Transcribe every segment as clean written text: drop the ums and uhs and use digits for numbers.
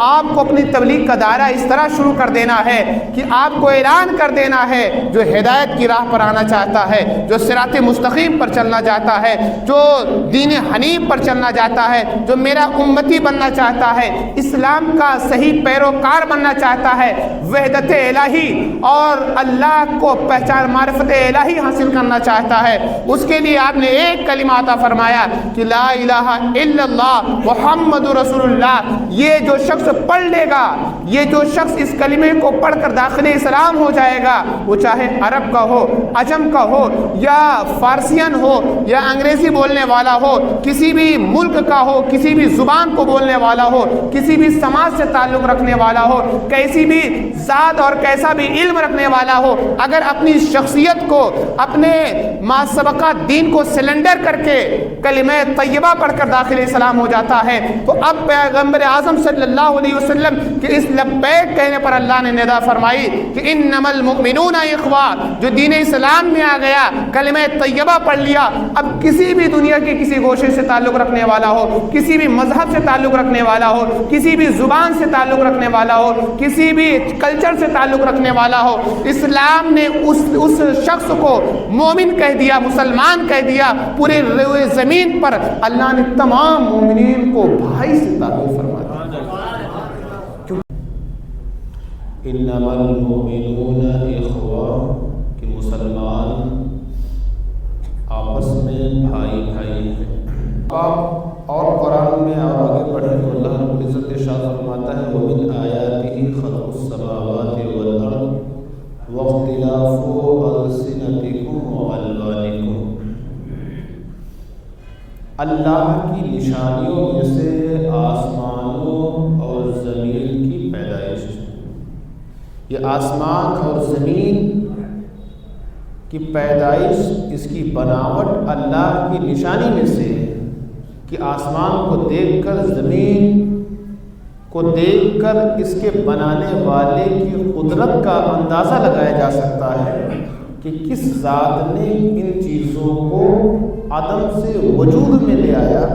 آپ کو اپنی تبلیغ کا دائرہ اس طرح شروع کر دینا ہے کہ آپ کو اعلان کر دینا ہے جو ہدایت کی راہ پر آنا چاہتا ہے، جو صراط مستقیم پر چلنا چاہتا ہے، جو دین حنیف پر چلنا چاہتا ہے، جو میرا امتی بننا چاہتا ہے، اسلام کا صحیح پیروکار بننا چاہتا ہے، وحدت الہی اور اللہ کو پہچان معرفت الہی حاصل کرنا چاہتا ہے، اس کے لیے آپ نے ایک کلمہ عطا فرمایا کہ لا الہ الا اللہ محمد رسول اللہ۔ یہ جو شخص پڑھ لے گا، یہ جو شخص اس کلمے کو پڑھ کر داخل اسلام ہو جائے گا، وہ چاہے عرب کا ہو، عجم کا ہو، یا فارسین ہو، یا انگریزی بولنے والا ہو، کسی بھی ملک کا ہو، کسی بھی زبان کو بولنے والا ہو، کسی بھی سماج سے تعلق رکھنے والا ہو، کیسی بھی ذات اور کیسا بھی علم رکھنے والا ہو، اگر اپنی شخصیت کو، اپنے ما سبقہ دین کو سلنڈر کر کے کلمہ طیبہ پڑھ کر داخل اسلام ہو جاتا ہے، تو اب پیغمبر اعظم صلی اللہ علیہ وسلم کے اس لبیک کہنے پر اللہ نے ندا فرمائی کہ انما المؤمنون اخوہ، جو دین اسلام میں آ گیا، کلمہ طیبہ پڑھ لیا، اب کسی بھی دنیا کے کسی گوشے سے تعلق رکھنے والا ہو، کسی بھی مذہب سے تعلق رکھنے والا ہو، کسی بھی زبان سے تعلق رکھنے والا ہو، کسی بھی کلچر سے تعلق رکھنے والا ہو، اسلام نے اس شخص کو مومن کہہ دیا، مسلمان کہہ دیا۔ پورے روئے زمین پر اللہ نے تمام مومنین کو بھائی سے تعلق فرما دیا۔ انما المؤمنون اخوہ، کہ مسلمان آپس میں بھائی بھائی ہیں۔ اور قرآن میں اور آگے پڑھیں تو اللہ رب العزت ارشاد فرماتا ہے وَمِنْ آیَاتِهِ خَلْقُ السَّمَاوَاتِ وَالْأَرْضِ وَاخْتِلَافُ أَلْسِنَتِكُمْ وَأَلْوَانِكُمْ۔ اللہ کی نشانیوں میں سے آسمانوں اور زمین کی پیدائش۔ یہ آسمان اور زمین کی پیدائش، اس کی بناوٹ اللہ کی نشانی میں سے ہے کہ آسمان کو دیکھ کر، زمین کو دیکھ کر اس کے بنانے والے کی قدرت کا اندازہ لگایا جا سکتا ہے کہ کس ذات نے ان چیزوں کو عدم سے وجود میں لے آیا،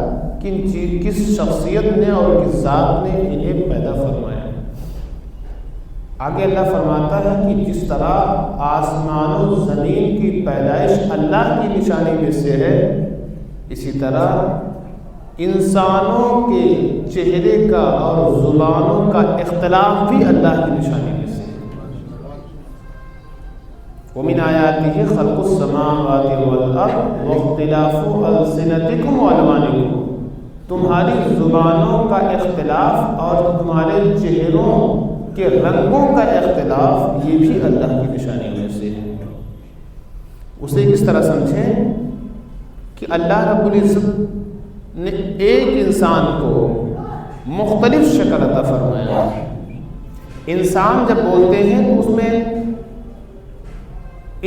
کس شخصیت نے اور کس ذات نے انہیں پیدا فرمایا۔ آگے اللہ فرماتا ہے کہ جس طرح آسمان و زمین کی پیدائش اللہ کی نشانی میں سے ہے، اسی طرح انسانوں کے چہرے کا اور زبانوں کا اختلاف بھی اللہ کی نشانی میں سے ہے۔ وَمِنْ آیَاتِهِ خَلْقُ السَّمَاوَاتِ وَالْأَرْضِ وَاخْتِلَافُ أَلْسِنَتِكُمْ وَأَلْوَانِكُمْ، تمہاری زبانوں کا اختلاف اور تمہارے چہروں کے رنگوں کا اختلاف، یہ بھی اللہ کی نشانی میں سے ہے۔ اسے کس طرح سمجھیں کہ اللہ رب العزت نے ایک انسان کو مختلف شکل عطا فرمایا۔ انسان جب بولتے ہیں تو اس میں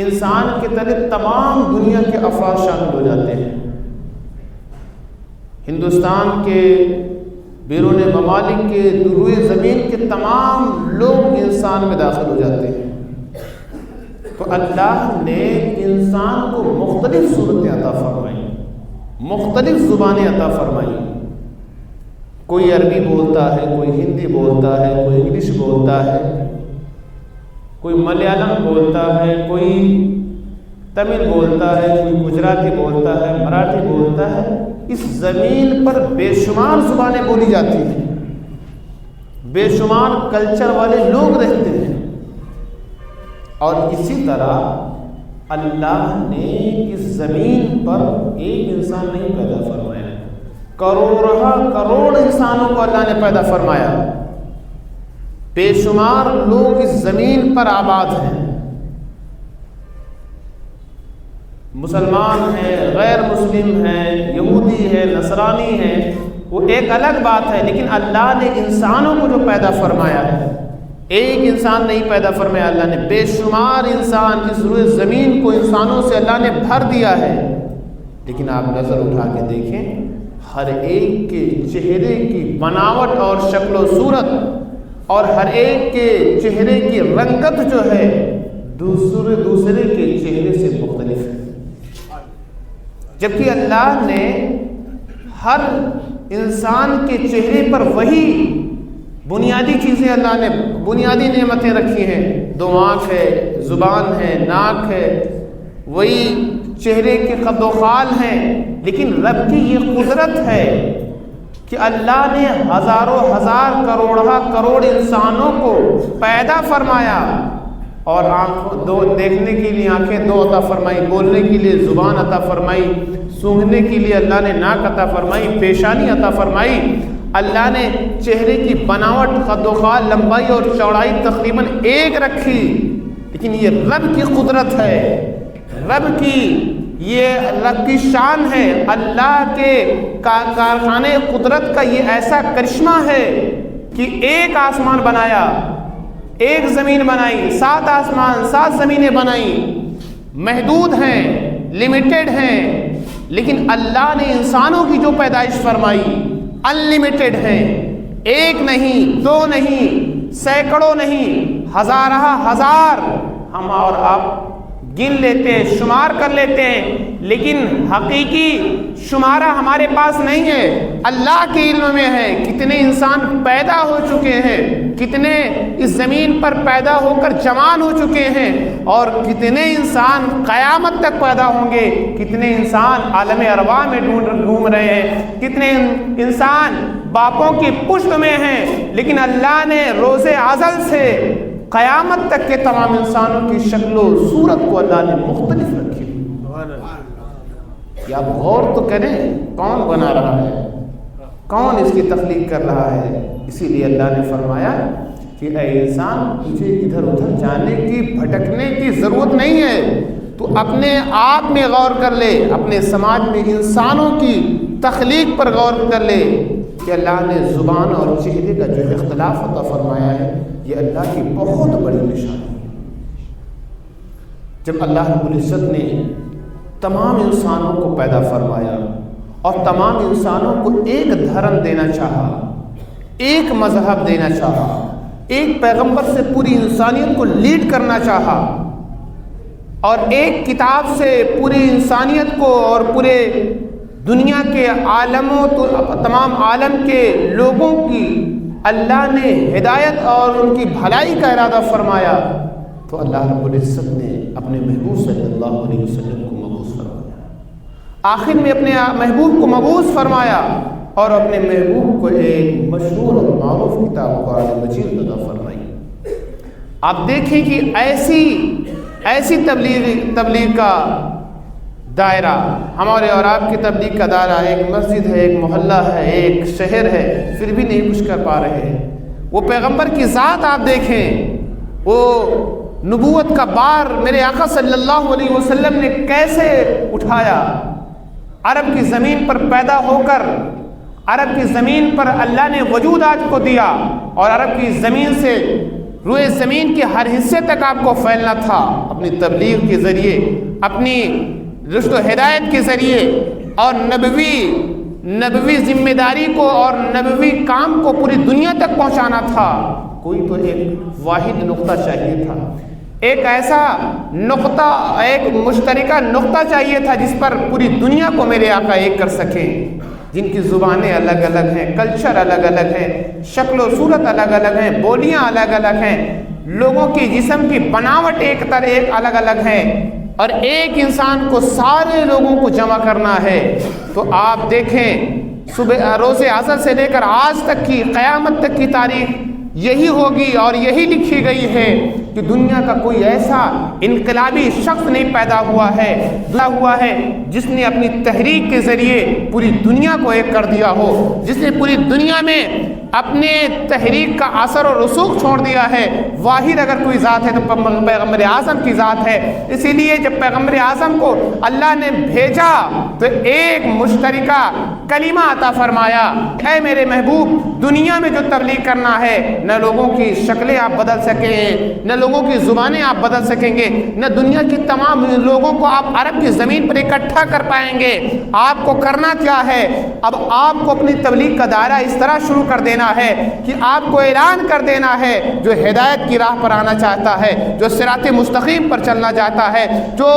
انسان کے تلے تمام دنیا کے افراد شامل ہو جاتے ہیں۔ ہندوستان کے، بیرون ممالک کے، روئے زمین کے تمام لوگ انسان میں داخل ہو جاتے ہیں۔ تو اللہ نے انسان کو مختلف صورتیں عطا فرمائی، مختلف زبانیں عطا فرمائی۔ کوئی عربی بولتا ہے، کوئی ہندی بولتا ہے، کوئی انگلش بولتا ہے، کوئی ملیالم بولتا ہے، کوئی تمل بولتا ہے، کوئی گجراتی بولتا ہے، مراٹھی بولتا ہے۔ اس زمین پر بے شمار زبانیں بولی جاتی ہیں، بے شمار کلچر والے لوگ رہتے ہیں، اور اسی طرح اللہ نے اس زمین پر ایک انسان نہیں پیدا فرمایا، کروڑ انسانوں کو اللہ نے پیدا فرمایا۔ بے شمار لوگ اس زمین پر آباد ہیں، مسلمان ہیں، غیر مسلم ہیں، یہودی ہیں، نصرانی ہیں، وہ ایک الگ بات ہے، لیکن اللہ نے انسانوں کو جو پیدا فرمایا ہے، ایک انسان نہیں پیدا فرمایا، اللہ نے بے شمار انسان، اس روئے زمین کو انسانوں سے اللہ نے بھر دیا ہے۔ لیکن آپ نظر اٹھا کے دیکھیں، ہر ایک کے چہرے کی بناوٹ اور شکل و صورت اور ہر ایک کے چہرے کی رنگت جو ہے دوسرے کے چہرے سے مختلف ہے، جبکہ اللہ نے ہر انسان کے چہرے پر وہی بنیادی چیزیں اللہ نے بنیادی نعمتیں رکھی ہیں، 2 آنکھ ہے، زبان ہے، ناک ہے، وہی چہرے کے قد و خال ہیں، لیکن رب کی یہ قدرت ہے کہ اللہ نے ہزاروں ہزار کروڑ انسانوں کو پیدا فرمایا اور دیکھنے کے لیے آنکھیں 2 عطا فرمائی، بولنے کے لیے زبان عطا فرمائی، سونگھنے کے لیے اللہ نے ناک عطا فرمائی، پیشانی عطا فرمائی، اللہ نے چہرے کی بناوٹ، قد و خال، لمبائی اور چوڑائی تقریباً ایک رکھی، لیکن یہ رب کی قدرت ہے، رب کی شان ہے، اللہ کے کارخانے قدرت کا یہ ایسا کرشمہ ہے کہ ایک آسمان بنایا، ایک زمین بنائی، 7 آسمان 7 زمینیں بنائی، محدود ہیں، لمیٹڈ ہیں، لیکن اللہ نے انسانوں کی جو پیدائش فرمائی انلمیٹڈ ہیں، 1 نہیں 2 نہیں، سینکڑوں نہیں، ہزارہ ہزار ہم اور آپ گن لیتے ہیں، شمار کر لیتے ہیں، لیکن حقیقی شمارہ ہمارے پاس نہیں ہے، اللہ کے علم میں ہے کتنے انسان پیدا ہو چکے ہیں، کتنے اس زمین پر پیدا ہو کر جوان ہو چکے ہیں، اور کتنے انسان قیامت تک پیدا ہوں گے، کتنے انسان عالم ارواح میں گھوم رہے ہیں، کتنے انسان باپوں کی پشت میں ہیں، لیکن اللہ نے روز ازل سے قیامت تک کے تمام انسانوں کی شکل و صورت کو اللہ نے مختلف رکھی۔ کہ آپ غور تو کریں کون بنا رہا ہے، کون اس کی تخلیق کر رہا ہے، اسی لیے اللہ نے فرمایا کہ اے انسان تجھے ادھر ادھر جانے کی بھٹکنے کی ضرورت نہیں ہے، تو اپنے آپ میں غور کر لے، اپنے سماج میں انسانوں کی تخلیق پر غور کر لے کہ اللہ نے زبان اور چہرے کا جو اختلاف عطا فرمایا ہے یہ اللہ کی بہت بڑی نشانی ہے۔ جب اللہ رب العزت نے تمام انسانوں کو پیدا فرمایا اور تمام انسانوں کو ایک دھرم دینا چاہا، ایک مذہب دینا چاہا، ایک پیغمبر سے پوری انسانیت کو لیڈ کرنا چاہا، اور ایک کتاب سے پوری انسانیت کو اور پورے دنیا کے تمام عالم کے لوگوں کی اللہ نے ہدایت اور ان کی بھلائی کا ارادہ فرمایا، تو اللہ رب العزت نے اپنے محبوب صلی اللہ علیہ وسلم کو مبعوث فرمایا، آخر میں اپنے محبوب کو مبعوث فرمایا اور اپنے محبوب کو ایک مشہور اور معروف کتاب قرآن مجید عطا فرمائی۔ آپ دیکھیں کہ ایسی تبلیغ کا دائرہ، ہمارے اور آپ کی تبلیغ کا دائرہ ایک مسجد ہے، ایک محلہ ہے، ایک شہر ہے، پھر بھی نہیں کچھ کر پا رہے ہیں۔ وہ پیغمبر کی ذات آپ دیکھیں، وہ نبوت کا بار میرے آقا صلی اللہ علیہ وسلم نے کیسے اٹھایا، عرب کی زمین پر پیدا ہو کر، عرب کی زمین پر اللہ نے وجود آج کو دیا، اور عرب کی زمین سے روئے زمین کے ہر حصے تک آپ کو پھیلنا تھا، اپنی تبلیغ کے ذریعے، اپنی رشد و ہدایت کے ذریعے، اور نبوی ذمہ داری کو اور نبوی کام کو پوری دنیا تک پہنچانا تھا۔ کوئی تو ایک واحد نقطہ چاہیے تھا، ایک ایسا نقطہ، ایک مشترکہ نقطہ چاہیے تھا جس پر پوری دنیا کو میرے آقا ایک کر سکیں، جن کی زبانیں الگ الگ ہیں، کلچر الگ الگ ہیں، شکل و صورت الگ الگ ہیں، بولیاں الگ الگ ہیں، لوگوں کی جسم کی بناوٹ ایک الگ الگ ہے، اور ایک انسان کو سارے لوگوں کو جمع کرنا ہے۔ تو آپ دیکھیں روز ازل سے لے کر آج تک کی قیامت تک کی تاریخ یہی ہوگی، اور یہی لکھی گئی ہے کہ دنیا کا کوئی ایسا انقلابی شخص نہیں پیدا ہوا ہے جس نے اپنی تحریک کے ذریعے پوری دنیا کو ایک کر دیا ہو، جس نے پوری دنیا میں اپنے تحریک کا اثر و رسوخ چھوڑ دیا ہے۔ واحد اگر کوئی ذات ہے تو پیغمبر اعظم کی ذات ہے۔ اسی لیے جب پیغمبر اعظم کو اللہ نے بھیجا تو ایک مشترکہ کلمہ عطا فرمایا، اے میرے محبوب، دنیا میں جو تبلیغ کرنا ہے، نہ لوگوں کی شکلیں آپ بدل سکیں، نہ لوگوں کی زبانیں آپ بدل سکیں گے، نہ دنیا کی تمام لوگوں کو آپ عرب کی زمین پر اکٹھا کر پائیں گے۔ آپ کو کرنا کیا ہے؟ اب آپ کو اپنی تبلیغ کا دائرہ اس طرح شروع کر دینا ہے کہ آپ کو اعلان کر دینا ہے، جو ہدایت کی راہ پر آنا چاہتا ہے، جو صراط مستقیم پر چلنا چاہتا ہے، جو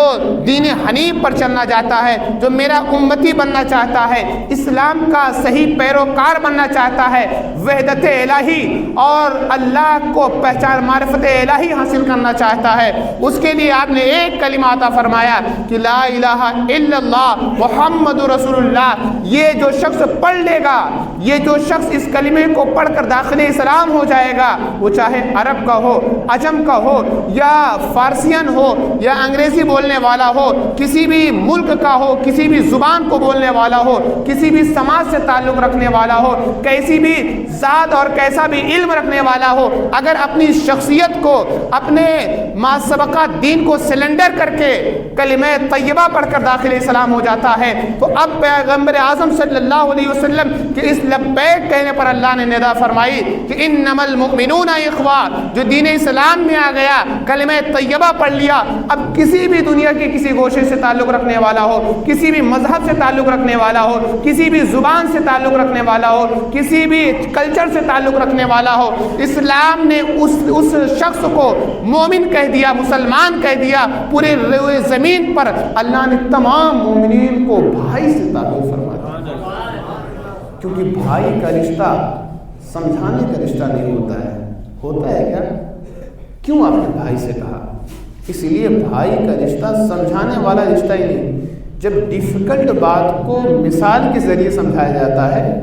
دین حنیف پر چلنا چاہتا ہے، جو میرا امتی بننا چاہتا ہے، اس اسلام کا صحیح پیروکار بننا چاہتا ہے، وحدت الہی اور اللہ کو پہچان معرفت الہی حاصل کرنا چاہتا ہے، اس کے لیے آپ نے ایک کلمہ عطا فرمایا کہ لا الہ الا اللہ محمد رسول اللہ۔ یہ جو شخص پڑھ لے گا، یہ جو شخص اس کلمے کو پڑھ کر داخل اسلام ہو جائے گا، وہ چاہے عرب کا ہو، عجم کا ہو، یا فارسین ہو، یا انگریزی بولنے والا ہو، کسی بھی ملک کا ہو، کسی بھی زبان کو بولنے والا ہو، کسی بھی سماج سے تعلق رکھنے والا ہو، کیسی بھی ذات اور کیسا بھی علم رکھنے والا ہو، اگر اپنی شخصیت کو، اپنے ما سبقہ دین کو سلنڈر کر کے کلمہ طیبہ پڑھ کر داخل اسلام ہو جاتا ہے، تو اب پیغمبر اعظم صلی اللہ علیہ وسلم کے اس لبیک کہنے پر اللہ نے ندا فرمائی کہ انما المؤمنون اخوہ، جو دین اسلام میں آ گیا، کلمہ طیبہ پڑھ لیا، اب کسی بھی دنیا کے کسی گوشے سے تعلق رکھنے والا ہو، کسی بھی مذہب سے تعلق رکھنے والا ہو، کسی بھی زبان سے تعلق رکھنے والا ہو، کسی بھی کلچر سے تعلق رکھنے والا ہو، اسلام نے اس شخص کو مومن کہہ دیا، مسلمان کہہ دیا۔ پورے روئے زمین پر اللہ نے تمام مومنین کو بھائی سے تعلق فرما دیا، کیونکہ بھائی کا رشتہ سمجھانے کا رشتہ نہیں ہوتا ہے، ہوتا ہے کیا؟ کیوں آپ نے بھائی سے کہا؟ اس لیے بھائی کا رشتہ سمجھانے والا رشتہ ہی نہیں۔ جب ڈیفیکلٹ بات کو مثال کے ذریعے سمجھایا جاتا ہے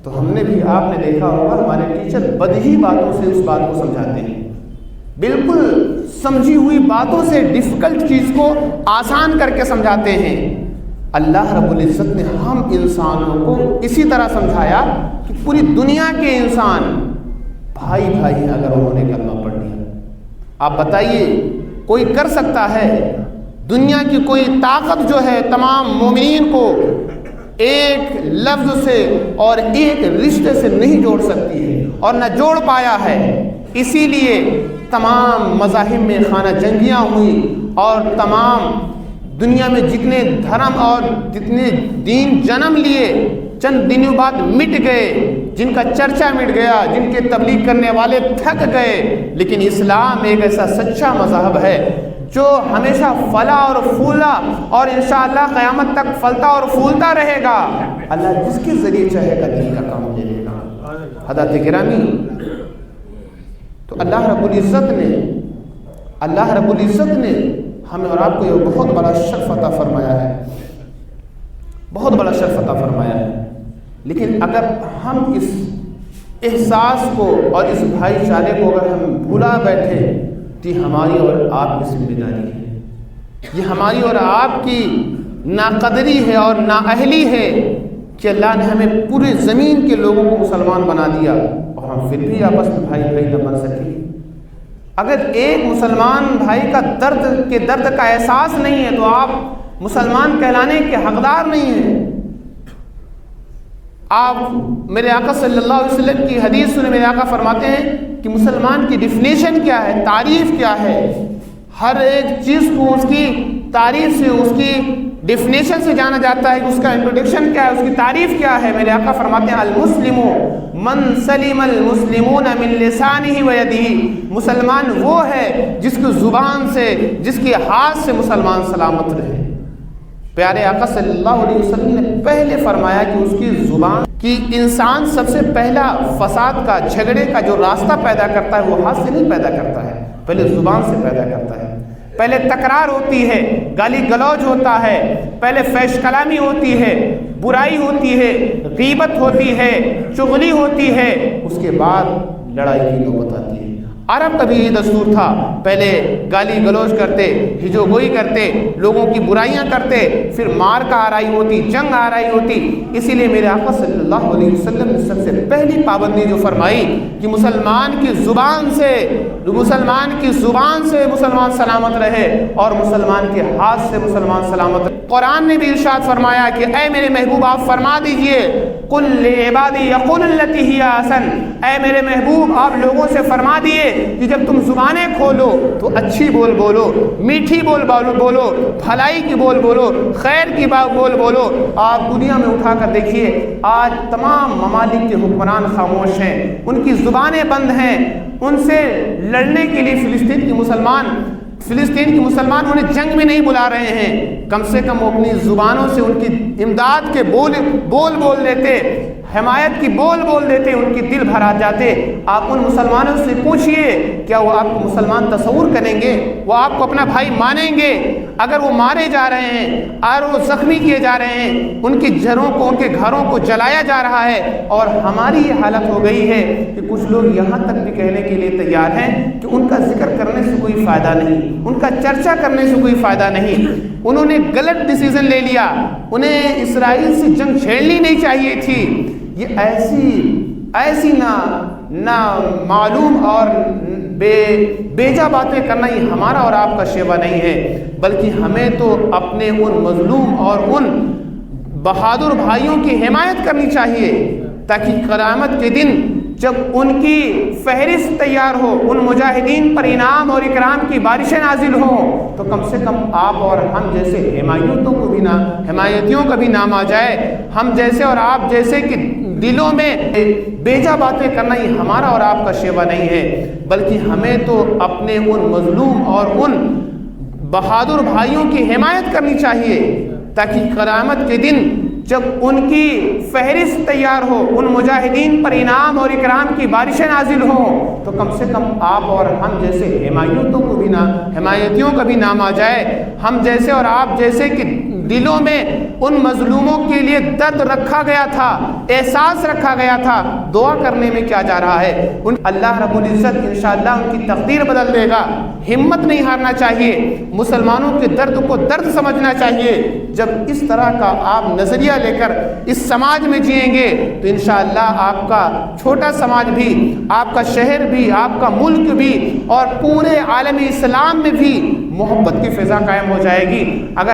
تو ہم نے بھی، آپ نے دیکھا ہوگا، ہمارے ٹیچر بدیہی باتوں سے اس بات کو سمجھاتے ہیں، بالکل سمجھی ہوئی باتوں سے ڈیفیکلٹ چیز کو آسان کر کے سمجھاتے ہیں۔ اللہ رب العزت نے ہم انسانوں کو اسی طرح سمجھایا کہ پوری دنیا کے انسان بھائی بھائی ہیں اگر انہوں نے کلمہ پڑھ لیا۔ آپ بتائیے کوئی کر سکتا ہے؟ دنیا کی کوئی طاقت جو ہے تمام مومنین کو ایک لفظ سے اور ایک رشتے سے نہیں جوڑ سکتی ہے اور نہ جوڑ پایا ہے۔ اسی لیے تمام مذاہب میں خانہ جنگیاں ہوئی اور تمام دنیا میں جتنے دھرم اور جتنے دین جنم لیے چند دنوں بعد مٹ گئے، جن کا چرچا مٹ گیا، جن کے تبلیغ کرنے والے تھک گئے، لیکن اسلام ایک ایسا سچا مذہب ہے جو ہمیشہ پھلا اور پھولا اور انشاءاللہ قیامت تک پھلتا اور پھولتا رہے گا۔ اللہ جس کے ذریعے چاہے گا دین کا کام دے گا۔ حضرات گرامی، تو اللہ رب العزت نے ہمیں اور آپ کو یہ بہت بڑا شرف عطا فرمایا ہے، بہت بڑا شرف عطا فرمایا ہے۔ لیکن اگر ہم اس احساس کو اور اس بھائی چارے کو اگر ہم بھولا بیٹھے تو یہ ہماری اور آپ کی ذمہ داری ہے، یہ ہماری اور آپ کی ناقدری ہے اور نااہلی ہے کہ اللہ نے ہمیں پورے زمین کے لوگوں کو مسلمان بنا دیا اور ہم پھر بھی آپس میں بھائی بھائی نہ بن سکے۔ اگر ایک مسلمان بھائی کا درد کا احساس نہیں ہے تو آپ مسلمان کہلانے کے حقدار نہیں ہیں۔ آپ میرے آقا صلی اللہ علیہ وسلم کی حدیث سنے، میرے آقا فرماتے ہیں کہ مسلمان کی ڈیفینیشن کیا ہے، تعریف کیا ہے۔ ہر ایک چیز کو اس کی تعریف سے، اس کی ڈیفینیشن سے جانا جاتا ہے کہ اس کا انٹروڈکشن کیا ہے، اس کی تعریف کیا ہے۔ میرے آقا فرماتے ہیں المسلم من سلم المسلمون من لسانہ و یدہ، مسلمان وہ ہے جس کی زبان سے، جس کے ہاتھ سے مسلمان سلامت رہے۔ پیارے آقا صلی اللہ علیہ وسلم نے پہلے فرمایا کہ اس کی زبان کی انسان سب سے پہلا فساد کا، جھگڑے کا جو راستہ پیدا کرتا ہے وہ ہاتھ سے نہیں پیدا کرتا ہے، پہلے زبان سے پیدا کرتا ہے۔ پہلے تکرار ہوتی ہے، گالی گلوج ہوتا ہے، پہلے فحش کلامی ہوتی ہے، برائی ہوتی ہے، غیبت ہوتی ہے، چغلی ہوتی ہے، اس کے بعد لڑائی کی نوبت آتی ہے۔ عرب کا بھی یہ دستور تھا، پہلے گالی گلوچ کرتے، ہجو گوئی کرتے، لوگوں کی برائیاں کرتے، پھر مار کا آرائی ہوتی، جنگ آرائی ہوتی۔ اسی لیے میرے آقا صلی اللہ علیہ وسلم نے سب سے پہلی پابندی جو فرمائی کہ مسلمان کی زبان سے مسلمان سلامت رہے اور مسلمان کے ہاتھ سے مسلمان سلامت رہے۔ قرآن نے بھی ارشاد فرمایا کہ اے میرے محبوب آپ فرما دیجئے قل لعبادی یقول التی ہی احسن، اے میرے محبوب آپ لوگوں سے فرما دیے کہ جب تم زبانیں کھولو تو اچھی بول بولو، میٹھی بول بولو، بھلائی کی بول بولو، خیر کی بول بولو۔ آپ دنیا میں اٹھا کر دیکھیے، آج تمام ممالک کے حکمران خاموش ہیں، ان کی زبانیں بند ہیں۔ ان سے لڑنے کے لیے فلسطین کے مسلمان فلسطین کے مسلمان انہیں جنگ میں نہیں بلا رہے ہیں، کم سے کم وہ اپنی زبانوں سے ان کی امداد کے بول دیتے، حمایت کی بول دیتے، ان کی دل بھر آ جاتے۔ آپ ان مسلمانوں سے پوچھئے کیا وہ آپ کو مسلمان تصور کریں گے؟ وہ آپ کو اپنا بھائی مانیں گے؟ اگر وہ مارے جا رہے ہیں اور وہ زخمی کیے جا رہے ہیں، ان کی جڑوں کو، ان کے گھروں کو جلایا جا رہا ہے، اور ہماری یہ حالت ہو گئی ہے کہ کچھ لوگ یہاں تک بھی کہنے کے لیے تیار ہیں کہ ان کا ذکر کرنے سے کوئی فائدہ نہیں، ان کا چرچا کرنے سے کوئی فائدہ نہیں، انہوں نے غلط ڈیسیژن لے لیا، انہیں اسرائیل سے جنگ چھیڑنی نہیں چاہیے تھی۔ یہ ایسی نہ معلوم اور بیجا باتیں کرنا یہ ہمارا اور آپ کا شیوا نہیں ہے، بلکہ ہمیں تو اپنے ان مظلوم اور ان بہادر بھائیوں کی حمایت کرنی چاہیے، تاکہ قیامت کے دن جب ان کی فہرست تیار ہو، ان مجاہدین پر انعام اور اکرام کی بارشیں نازل ہوں، تو کم سے کم آپ اور ہم جیسے حمایتیوں کا بھی نام آ جائے۔ ہم جیسے اور آپ جیسے کہ دلوں میں بیجا باتیں کرنا یہ ہمارا اور آپ کا شیوا نہیں ہے، بلکہ ہمیں تو اپنے ان مظلوم اور ان بہادر بھائیوں کی حمایت کرنی چاہیے، تاکہ قیامت کے دن جب ان کی فہرست تیار ہو، ان مجاہدین پر انعام اور اکرام کی بارشیں نازل ہوں، تو کم سے کم آپ اور ہم جیسے حمایتیوں کا بھی نام آ جائے۔ ہم جیسے اور آپ جیسے کہ دلوں میں ان مظلوموں کے لیے درد رکھا گیا تھا، احساس رکھا گیا تھا، دعا کرنے میں کیا جا رہا ہے؟ اللہ رب العزت انشاءاللہ ان کی تقدیر بدل دے گا۔ ہمت نہیں ہارنا چاہیے، مسلمانوں کے درد کو درد سمجھنا چاہیے۔ جب اس طرح کا آپ نظریہ لے کر اس سماج میں جئیں گے تو انشاءاللہ آپ کا چھوٹا سماج بھی، آپ کا شہر بھی، آپ کا ملک بھی اور پورے عالم اسلام میں بھی محبت کی فضا قائم ہو جائے گی۔ اگر